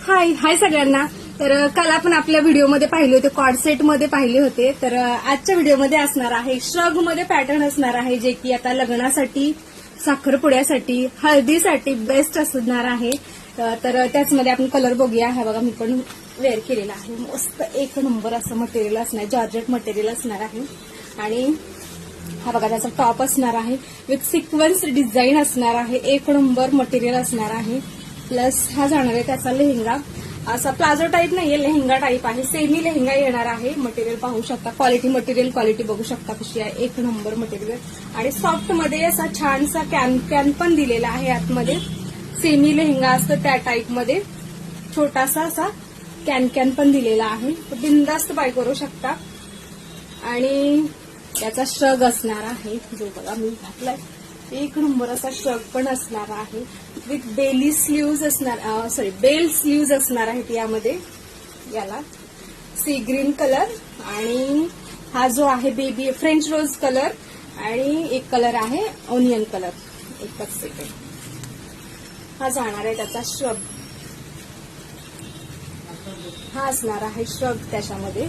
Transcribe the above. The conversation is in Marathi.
हाय सगळ्यांना. तर काल आपण आपल्या व्हिडिओमध्ये पाहिले होते, कॉर्ड सेट मध्ये पाहिले होते. तर आजच्या व्हिडिओमध्ये असणार आहे श्रग मध्ये पॅटर्न असणार आहे, जे की आता लग्नासाठी, साखरपुड्यासाठी, हळदीसाठी बेस्ट असणार आहे. तर त्याचमध्ये आपण कलर बघूया. हा बघा, मी पण वेअर केलेला आहे. मस्त एक नंबर असं मटेरियल असणार, जॉर्जेट मटेरियल असणार आहे. आणि हा बघा, त्याचा टॉप असणार आहे विथ सिक्वेन्स डिझाईन असणार आहे. एक नंबर मटेरियल असणार आहे. प्लस हा जाणार आहे त्याचा लेहंगा. असा प्लाझो टाईप नाहीये, लेहंगा टाईप आहे. सेमी लेहंगा येणार आहे. मटेरियल पाहू शकता, मटेरियल क्वालिटी बघू शकता कशी आहे. एक नंबर मटेरियल. आणि सॉफ्ट मध्ये असा छानसा कॅन पण दिलेला आहे आतमध्ये. सेमी लेहंगा असतं त्या टाईप मध्ये छोटासा असा कॅन पण दिलेला आहे. बिनधास्त बाय करू शकता. आणि याचा श्रग असणार आहे, जो बघा मी घातलाय. एक नंबर असा श्रग पण असणार आहे विथ बेल स्लीव्ज असणार आहेत यामध्ये. याला सी ग्रीन कलर आणि हा जो आहे बेबी फ्रेंच रोज कलर आणि एक कलर आहे ओनियन कलर. एकच सेकंड. हा जाणार आहे त्याचा श्रग. हा असणार आहे श्रग त्याच्यामध्ये.